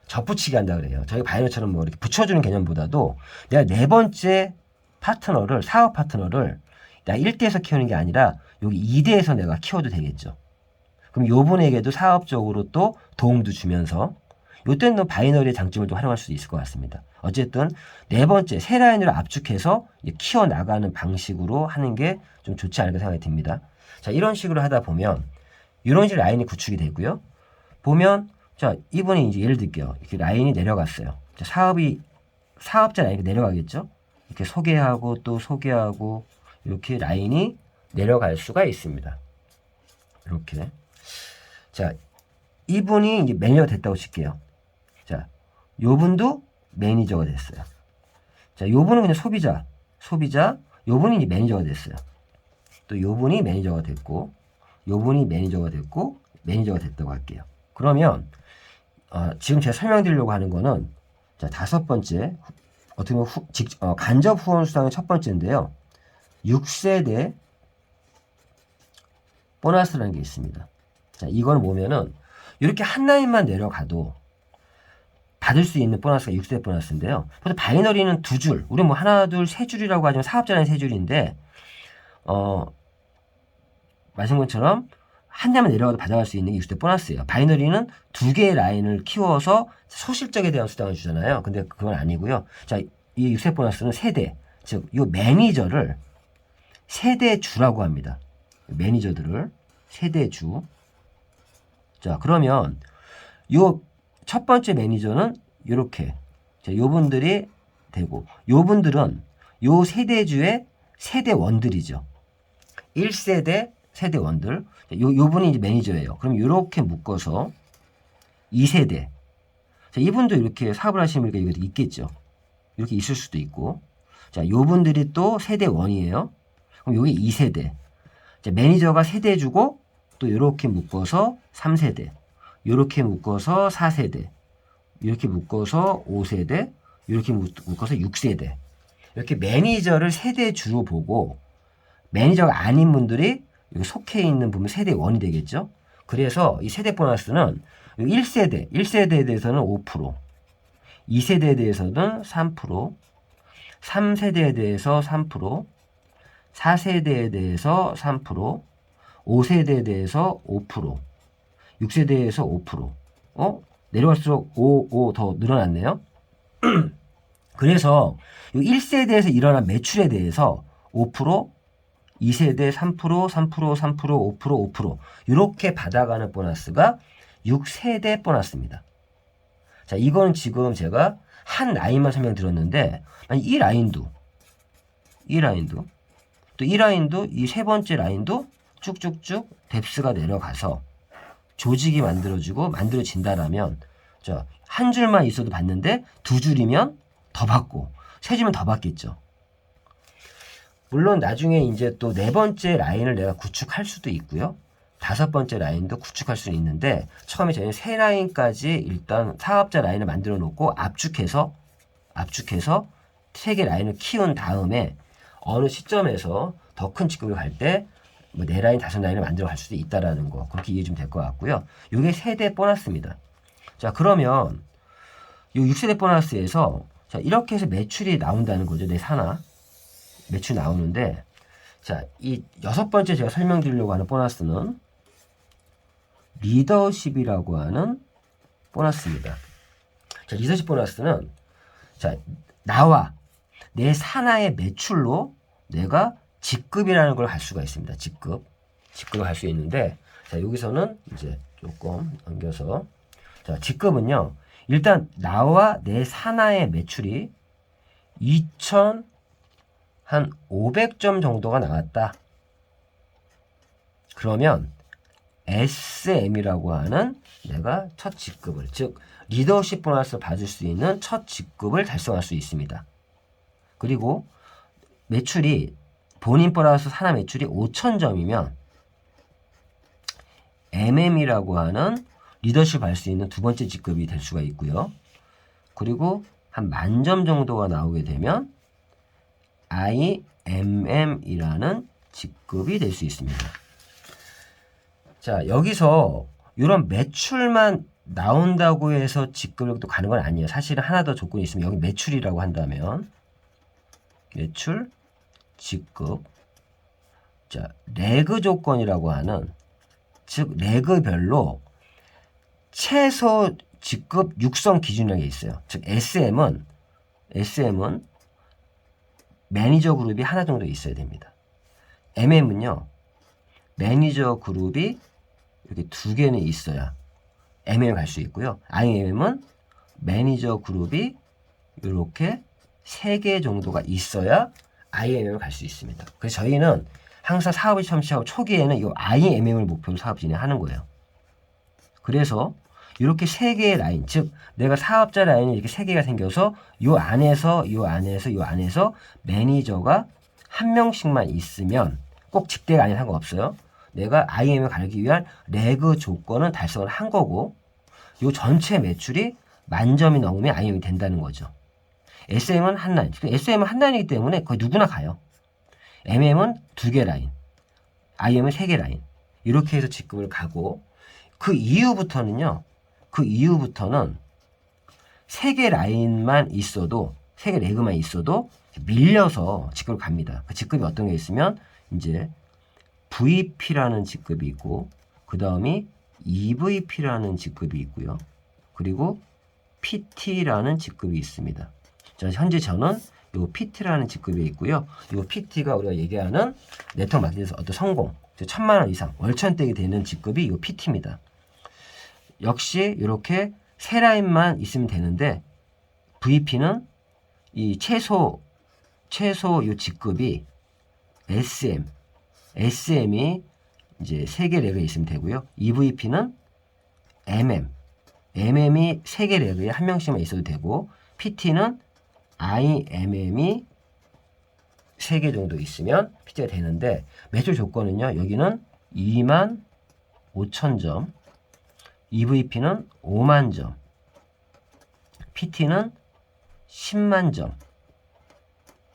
접붙이기 한다 그래요. 저희 바이너처럼 뭐 이렇게 붙여주는 개념보다도 내가 4번째 사업 파트너를 내가 1대에서 키우는 게 아니라 여기 2대에서 내가 키워도 되겠죠. 그럼 요분에게도 사업적으로 또 도움도 주면서 요때는 바이너리의 장점을 또 활용할 수 있을 것 같습니다. 어쨌든 4번째 세 라인으로 압축해서 키워나가는 방식으로 하는 게 좀 좋지 않을까 생각이 듭니다. 자, 이런 식으로 하다 보면 이런 식으로 라인이 구축이 되고요. 보면 자, 이분이 이제 예를 들게요. 이렇게 라인이 내려갔어요. 자, 사업자 라인이 내려가겠죠? 이렇게 소개하고 또 소개하고 이렇게 라인이 내려갈 수가 있습니다. 이렇게. 자, 이분이 이제 매니저가 됐다고 칠게요. 자, 요분도 매니저가 됐어요. 자, 요분은 그냥 소비자, 요분이 이제 매니저가 됐어요. 또 요분이 매니저가 됐고, 요분이 매니저가 됐고, 매니저가 됐다고 할게요. 그러면 지금 제가 설명드리려고 하는 거는 자, 5번째 어떻게 보면 간접 후원 수당의 첫 번째인데요. 6세대 보너스라는 게 있습니다. 자, 이건 뭐냐면 이렇게 한 라인만 내려가도 받을 수 있는 보너스가 6세대 보너스인데요. 그래서 바이너리는 2줄, 우리 뭐 하나, 둘, 3줄이라고 하지만 사업자는 3줄인데 말씀 것처럼 한 대만 내려가도 받아갈 수 있는 게 6대 보너스예요. 바이너리는 2개의 라인을 키워서 소실적에 대한 수당을 주잖아요. 근데 그건 아니고요. 자, 이 6대 보너스는 세대, 즉, 이 매니저를 세대주라고 합니다. 매니저들을 세대주. 자, 그러면 요 첫 번째 매니저는 요렇게. 자, 요분들이 되고, 요분들은 요 세대주의 세대원들이죠. 1세대 세대원들. 요분이 이제 매니저예요. 그럼 요렇게 묶어서 2세대. 자, 이분도 이렇게 사업을 하시는 분이 이것도 있겠죠. 이렇게 있을 수도 있고. 자, 요분들이 또 세대원이에요. 그럼 요게 2세대. 자, 매니저가 세대주고 또 요렇게 묶어서 3세대. 요렇게 묶어서 4세대. 이렇게 묶어서 5세대. 이렇게 묶어서 6세대. 이렇게 매니저를 세대주로 보고 매니저가 아닌 분들이 여기 속해 있는 부분 세대원이 되겠죠. 그래서 이 세대 보너스는 1세대에 대해서는 5%, 2세대에 대해서는 3%, 3세대에 대해서 3%, 4세대에 대해서 3%, 5세대에 대해서 5%, 6세대에서 5%, 내려갈수록 5 더 늘어났네요. 그래서 1세대에서 일어난 매출에 대해서 5%, 2세대 3%, 3%, 3%, 5%, 5% 이렇게 받아가는 보너스가 6세대 보너스입니다. 자, 이거는 지금 제가 한 라인만 설명드렸는데 이 라인도 또 이 라인도 이 세 번째 라인도 쭉쭉쭉 뎁스가 내려가서 조직이 만들어진다라면 한 줄만 있어도 받는데 두 줄이면 더 받고 세 줄이면 더 받겠죠. 물론 나중에 이제 또 네 번째 라인을 내가 구축할 수도 있고요. 다섯 번째 라인도 구축할 수는 있는데 처음에 저희는 세 라인까지 일단 사업자 라인을 만들어 놓고 압축해서 세 개 라인을 키운 다음에 어느 시점에서 더 큰 직급을 갈 때 뭐 네 라인, 다섯 라인을 만들어 갈 수도 있다라는 거 그렇게 이해 좀 될 것 같고요. 이게 세대 보너스입니다. 자, 그러면 이 6세대 보너스에서 자, 이렇게 해서 매출이 나온다는 거죠. 내 산하 매출 나오는데 자, 이 여섯 번째 제가 설명드리려고 하는 보너스는 리더십이라고 하는 보너스입니다. 자, 리더십 보너스는 자, 나와 내 산하의 매출로 내가 직급이라는 걸 갈 수가 있습니다. 직급을 갈 수 있는데 자, 여기서는 이제 조금 넘겨서 자, 직급은요. 일단 나와 내 산하의 매출이 2,500점 정도가 나왔다. 그러면 SM이라고 하는 내가 첫 직급을 즉 리더십 보너스를 받을 수 있는 첫 직급을 달성할 수 있습니다. 그리고 매출이 본인 보너스 산하 매출이 5,000점이면 MM이라고 하는 리더십 받을 수 있는 두 번째 직급이 될 수가 있고요. 그리고 한 10,000점 정도가 나오게 되면 IMM이라는 직급이 될 수 있습니다. 자, 여기서 이런 매출만 나온다고 해서 직급으로 가는 건 아니에요. 사실은 하나 더 조건이 있으면 여기 매출이라고 한다면 매출, 직급, 자, 레그 조건이라고 하는 즉 레그별로 최소 직급 육성 기준이라는 게 있어요. 즉 SM은 매니저 그룹이 하나 정도 있어야 됩니다. MM은요. 매니저 그룹이 이렇게 두 개는 있어야 MM을 갈 수 있고요. IMM은 매니저 그룹이 이렇게 세 개 정도가 있어야 IMM을 갈 수 있습니다. 그래서 저희는 항상 사업을 처음 시작하고 초기에는 이 IMM을 목표로 사업 진행하는 거예요. 그래서 이렇게 세 개의 라인, 즉 내가 사업자 라인이 이렇게 세 개가 생겨서 요 안에서 매니저가 한 명씩만 있으면 꼭 직대가 아닌 상관없어요. 내가 IM을 가기 위한 레그 조건은 달성을 한 거고 요 전체 매출이 10,000점이 넘으면 IM이 된다는 거죠. SM은 한 라인, SM은 한 라인이기 때문에 거의 누구나 가요. MM은 두 개 라인, IM은 세 개 라인 이렇게 해서 직급을 가고 그 이후부터는 세 개 라인만 있어도 세 개 레그만 있어도 밀려서 직급을 갑니다. 그 직급이 어떤 게 있으면 이제 VP라는 직급이 있고 그 다음이 EVP라는 직급이 있고요. 그리고 PT라는 직급이 있습니다. 자, 현재 저는 요 PT라는 직급이 있고요. 요 PT가 우리가 얘기하는 네트워크 마케팅에서 어떤 성공, 1,000만 원 이상 월천대기 되는 직급이 요 PT입니다. 역시 이렇게 세 라인만 있으면 되는데 VP는 이 최소 요 직급이 SM이 이제 세 개 레그에 있으면 되고요. EVP는 MM이 세 개 레그에 한 명씩만 있어도 되고 PT는 IMM이 3개 정도 있으면 PT가 되는데 매출 조건은요. 여기는 25,000점, EVP는 50,000점, PT는 100,000점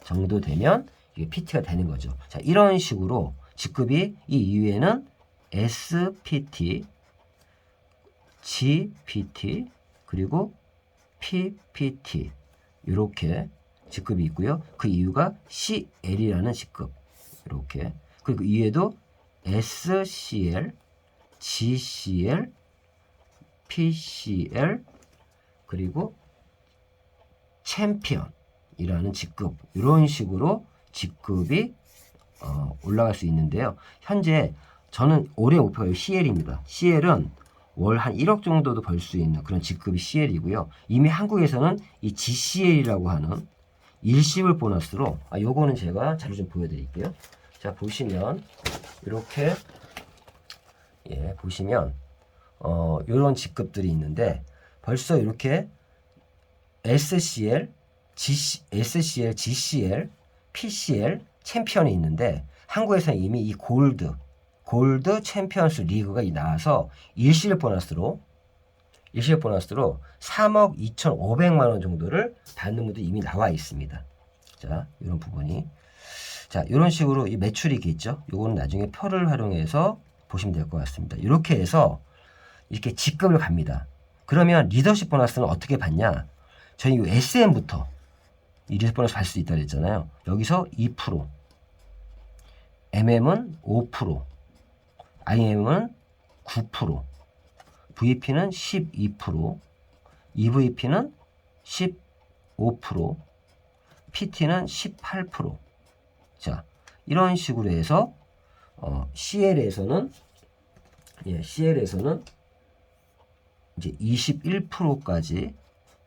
정도 되면 이게 PT가 되는 거죠. 자, 이런 식으로 직급이 이 이후에는 SPT, GPT, 그리고 PPT 이렇게 직급이 있고요. 그 이유가 CL이라는 직급 이렇게 그리고 이외에도 SCL, GCL, PCL, 그리고 챔피언이라는 직급, 이런 식으로 직급이 올라갈 수 있는데요. 현재 저는 올해 목표가 CL입니다. CL은 월 한 1억 정도도 벌 수 있는 그런 직급이 CL이고요. 이미 한국에서는 이 GCL이라고 하는 일시불 보너스로, 요거는 제가 자료 좀 보여드릴게요. 자, 보시면 이렇게, 예, 보시면 요런 직급들이 있는데 벌써 이렇게 SCL, GCL, PCL, 챔피언이 있는데 한국에서는 이미 이 골드 챔피언스 리그가 나와서 일시불 보너스로 3억 2,500만 원 정도를 받는 분도 이미 나와 있습니다. 자, 이런 부분이. 자, 이런 식으로 이 매출이 있겠죠? 요거는 나중에 표를 활용해서 보시면 될 것 같습니다. 이렇게 해서 이렇게 직급을 갑니다. 그러면 리더십 보너스는 어떻게 받냐? 저희 이 SM부터 리더십 보너스 받을 수 있다고 했잖아요. 여기서 2%, MM은 5%, IM은 9%, VP는 12%, EVP는 15%, PT는 18%. 자, 이런 식으로 해서 CL에서는 이제 21%까지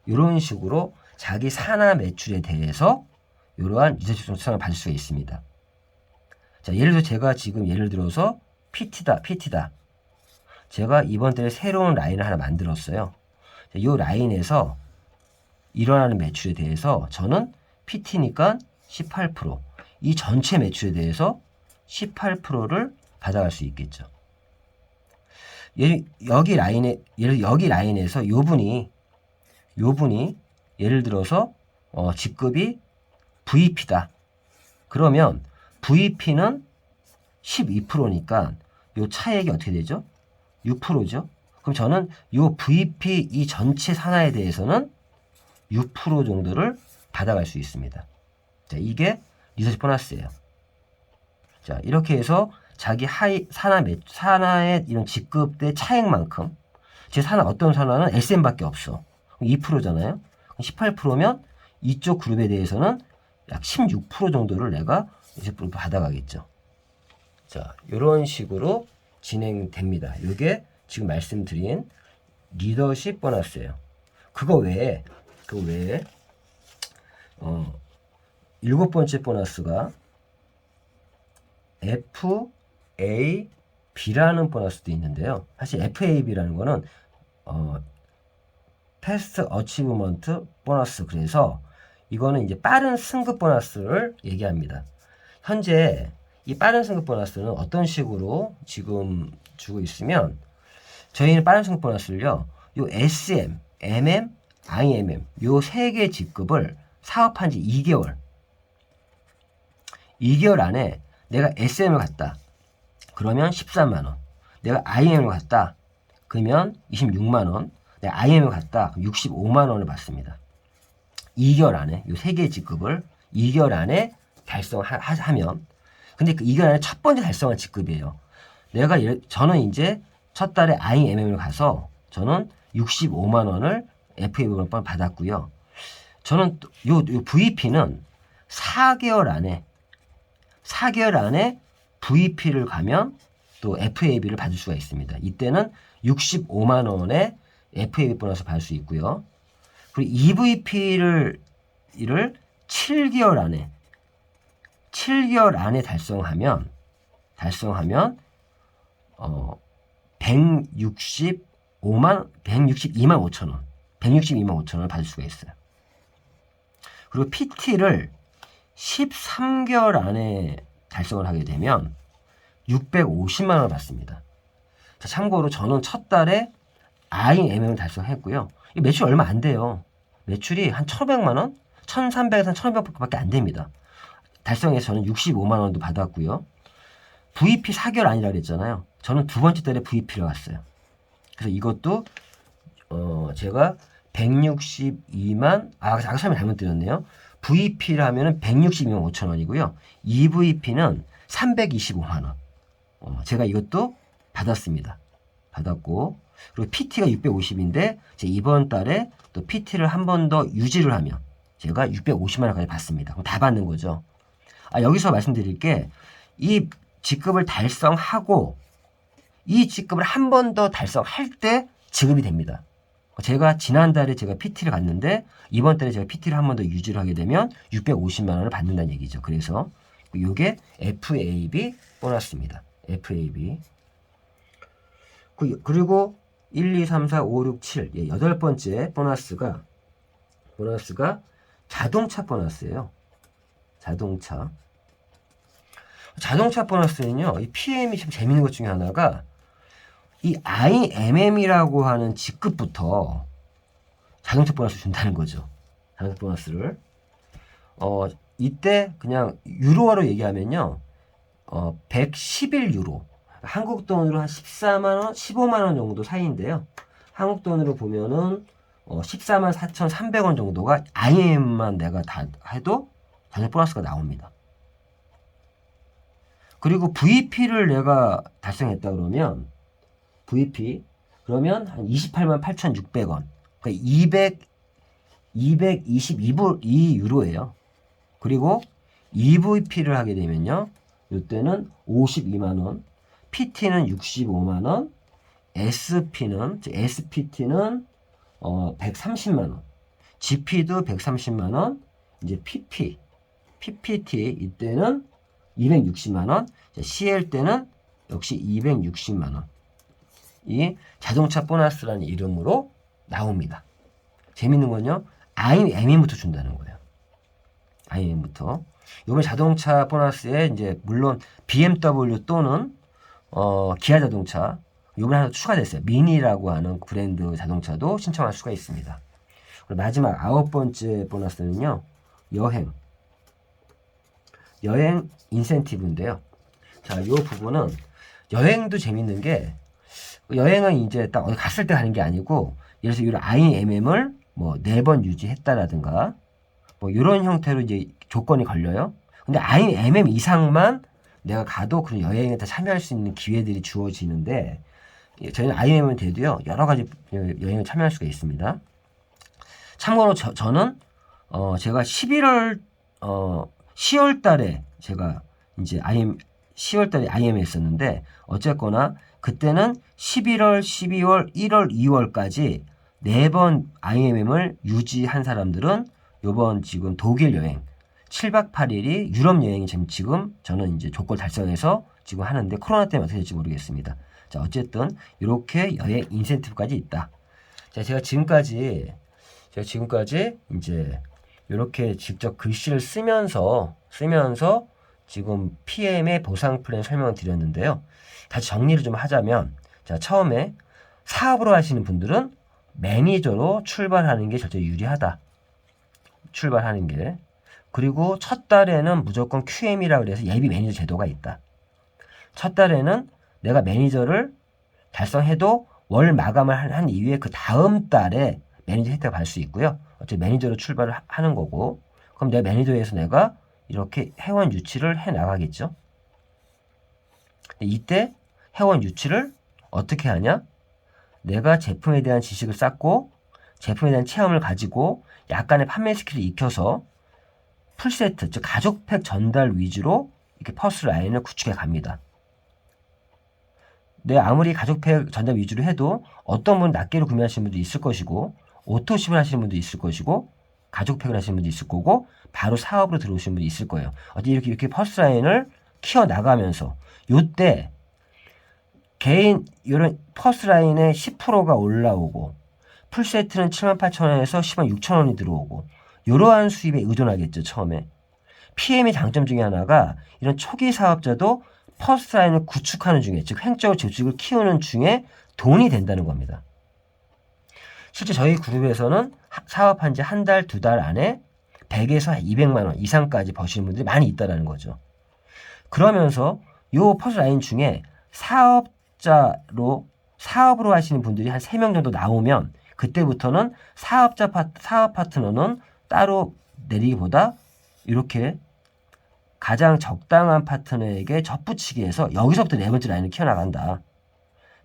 이런 식으로 자기 산하 매출에 대해서 이러한 리더십 보너스를 받을 수가 있습니다. 자, 예를 들어 제가 지금 예를 들어서 PT다. 제가 이번 달에 새로운 라인을 하나 만들었어요. 이 라인에서 일어나는 매출에 대해서 저는 PT니까 18%, 이 전체 매출에 대해서 18%를 받아갈 수 있겠죠. 여기 라인에서 요 분이 예를 들어서 직급이 VP다. 그러면 VP는 12%니까 요 차액이 어떻게 되죠? 6%죠. 그럼 저는 요 VP 이 전체 산하에 대해서는 6% 정도를 받아갈 수 있습니다. 자, 이게 리더십 보너스예요. 자, 이렇게 해서 자기 산하의 이런 직급대 차액만큼, 제 산하 어떤 산하는 SM밖에 없어. 2%잖아요. 18%면 이쪽 그룹에 대해서는 약 16% 정도를 내가 이제 받아가겠죠. 자, 이런 식으로 진행됩니다. 이게 지금 말씀드린 리더십 보너스예요. 그 외에 일곱 번째 보너스가 FAB라는 보너스도 있는데요. 사실 FAB라는 거는 패스트 어치브먼트 보너스, 그래서 이거는 이제 빠른 승급 보너스를 얘기합니다. 현재 이 빠른 승급 보너스는 어떤 식으로 지금 주고 있으면, 저희는 빠른 승급 보너스를요, 요 SM, MM, IMM 요 세 개 직급을 사업한 지 2개월 안에 내가 SM을 갔다 그러면 13만원, 내가 IM을 갔다 그러면 26만원, 내가 IM을 갔다 그럼 65만원을 받습니다. 2개월 안에 요 세 개 직급을 2개월 안에 달성하면, 근데 그 2개월 안에 첫 번째 달성한 직급이에요. 저는 이제 첫 달에 IMM을 가서 저는 65만원을 FAB를 받았고요. 저는 요 VP는 4개월 안에 VP를 가면 또 FAB를 받을 수가 있습니다. 이때는 65만원의 FAB 보너스 받을 수 있고요. 그리고 EVP를 7개월 안에 달성하면 162만 5천원을 받을 수가 있어요. 그리고 PT를 13개월 안에 달성을 하게 되면 650만원을 받습니다. 자, 참고로 저는 첫 달에 IMM을 달성했고요. 매출 얼마 안 돼요. 매출이 한 1,500만원? 1,300에서 1,500밖에 안 됩니다. 달성해서 저는 65만원도 받았고요. VP 4개월 아니라 그랬잖아요. 저는 두 번째 달에 VP를 갔어요. 그래서 이것도 제가 162만, 아까 설명 잘못 드렸네요. VP를 하면은 162만 5천원이고요. EVP는 325만원. 제가 이것도 받았습니다. 받았고, 그리고 PT가 650인데 이번 달에 또 PT를 한 번 더 유지를 하면 제가 650만 원까지 받습니다. 그럼 다 받는 거죠. 여기서 말씀드릴 게 이 직급을 달성하고 이 직급을 한 번 더 달성할 때 지급이 됩니다. 제가 지난달에 제가 PT를 갔는데 이번 달에 제가 PT를 한 번 더 유지를 하게 되면 650만 원을 받는다는 얘기죠. 그래서 이게 FAB 보너스입니다. FAB. 그리고 1, 2, 3, 4, 5, 6, 7 여덟 번째 보너스가 자동차 보너스예요. 자동차 보너스는요, 이 PM이 참 재밌는 것 중에 하나가 이 IMM이라고 하는 직급부터 자동차 보너스 준다는 거죠. 자동차 보너스를. 이때 그냥 유로화로 얘기하면요, 111유로. 한국 돈으로 한 14만원, 15만원 정도 사이인데요. 한국 돈으로 보면은 14만 4,300원 정도가 IM만 내가 다 해도 자동차 보너스가 나옵니다. 그리고 VP를 내가 달성했다 그러면 그러면 한 28만 8,600원. 그러니까 222유로예요. 그리고 EVP를 하게 되면요, 이때는 52만원, PT는 65만원, SPT는 130만원, GP도 130만원, 이제 PPT 이때는 260만원, CL 때는 역시 260만원. 이 자동차 보너스라는 이름으로 나옵니다. 재밌는 건요, IM부터 준다는 거예요. IM부터. 이번 자동차 보너스에 이제 물론 BMW 또는 기아 자동차 이번에 하나 추가됐어요. 미니라고 하는 브랜드 자동차도 신청할 수가 있습니다. 그리고 마지막 9번째 보너스는요, 여행 인센티브인데요. 자, 이 부분은 여행도 재밌는 게, 여행은 이제 딱 어디 갔을 때 가는 게 아니고, 예를 들어서 이런 IMM을 뭐 4번 유지했다라든가 뭐 이런 형태로 이제 조건이 걸려요. 근데 IMM 이상만 내가 가도 그런 여행에 다 참여할 수 있는 기회들이 주어지는데, 저희는 IMM은 돼도요, 여러 가지 여행에 참여할 수가 있습니다. 참고로 저는 제가 10월 달에 제가 이제 10월 달에 IM에 했었는데, 어쨌거나 그때는 11월, 12월, 1월, 2월까지 4번 IMM을 유지한 사람들은 요번 지금 독일 여행 7박 8일이 유럽 여행이 지금 저는 이제 조건 달성해서 지금 하는데, 코로나 때문에 어떻게 될지 모르겠습니다. 자, 어쨌든 이렇게 여행 인센티브까지 있다. 자, 제가 지금까지 이제 이렇게 직접 글씨를 쓰면서 지금 PM의 보상 플랜 설명을 드렸는데요. 다시 정리를 좀 하자면, 자, 처음에 사업으로 하시는 분들은 매니저로 출발하는 게 절대 유리하다. 출발하는 게. 그리고 첫 달에는 무조건 QM이라고 해서 예비 매니저 제도가 있다. 첫 달에는 내가 매니저를 달성해도 월 마감을 한 이후에 그 다음 달에 매니저 혜택을 받을 수 있고요. 어차피 매니저로 출발을 하는 거고, 그럼 내가 매니저에서 내가 이렇게 회원 유치를 해 나가겠죠. 이때 회원 유치를 어떻게 하냐? 내가 제품에 대한 지식을 쌓고 제품에 대한 체험을 가지고 약간의 판매 스킬을 익혀서 풀세트, 즉 가족팩 전달 위주로 이렇게 퍼스 라인을 구축해 갑니다. 아무리 가족팩 전달 위주로 해도 어떤 분은 낱개로 구매하시는 분도 있을 것이고, 오토십을 하시는 분도 있을 것이고, 가족팩을 하시는 분도 있을 거고, 바로 사업으로 들어오시는 분도 있을 거예요. 이렇게 퍼스 라인을 키워 나가면서 요때 개인 이런 퍼스 라인의 10%가 올라오고, 풀세트는 78,000원에서 106,000원이 들어오고, 이러한 수입에 의존하겠죠. 처음에 PM의 장점 중에 하나가 이런 초기 사업자도 퍼스트 라인을 구축하는 중에, 즉 횡적 조직을 키우는 중에 돈이 된다는 겁니다. 실제 저희 그룹에서는 사업한 지 한 달, 2달 안에 100에서 200만 원 이상까지 버시는 분들이 많이 있다는 거죠. 그러면서 요 퍼스트 라인 중에 사업으로 하시는 분들이 한 3명 정도 나오면, 그때부터는 사업 파트너는 따로 내리기보다 이렇게 가장 적당한 파트너에게 접붙이기 위해서 여기서부터 네 번째 라인을 키워나간다.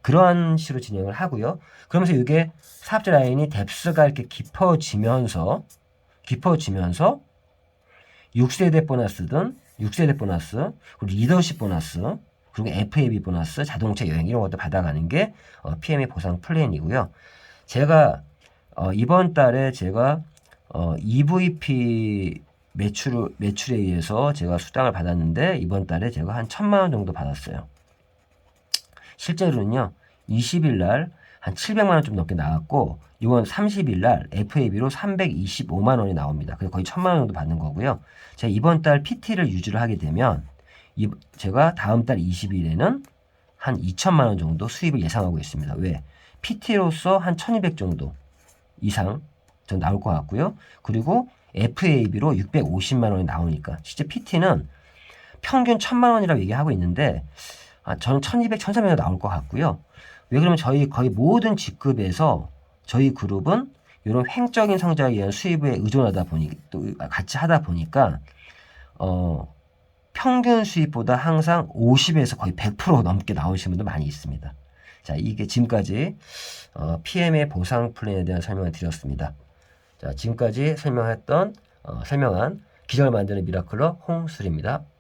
그러한 식으로 진행을 하고요. 그러면서 이게 사업자 라인이 뎁스가 이렇게 깊어지면서 6세대 보너스든 6세대 보너스, 그리고 리더십 보너스, 그리고 FAB 보너스, 자동차 여행 이런 것도 받아가는 게 PM의 보상 플랜이고요. 제가 이번 달에 제가 EVP 매출에 의해서 제가 수당을 받았는데 이번 달에 제가 한 1,000만 원 정도 받았어요. 실제로는요. 20일 날 한 700만 원 좀 넘게 나왔고 이번 30일 날 FAB로 325만 원이 나옵니다. 그래서 거의 1,000만 원 정도 받는 거고요. 제가 이번 달 PT를 유지를 하게 되면 제가 다음 달 20일에는 한 2,000만 원 정도 수입을 예상하고 있습니다. 왜? PT로서 한 1,200 정도 이상 전 나올 것 같고요. 그리고 FAB로 650만 원이 나오니까 실제 PT는 평균 1,000만 원이라고 얘기하고 있는데 저는 1,200, 1,300원 나올 것 같고요. 왜 그러면 저희 거의 모든 직급에서 저희 그룹은 이런 횡적인 성장에 의한 수입에 의존하다 보니 또 같이 하다 보니까 평균 수입보다 항상 50에서 거의 100% 넘게 나오시는 분도 많이 있습니다. 자, 이게 지금까지 PM의 보상 플랜에 대한 설명을 드렸습니다. 자, 지금까지 설명한 기적을 만드는 미라클러 홍술입니다.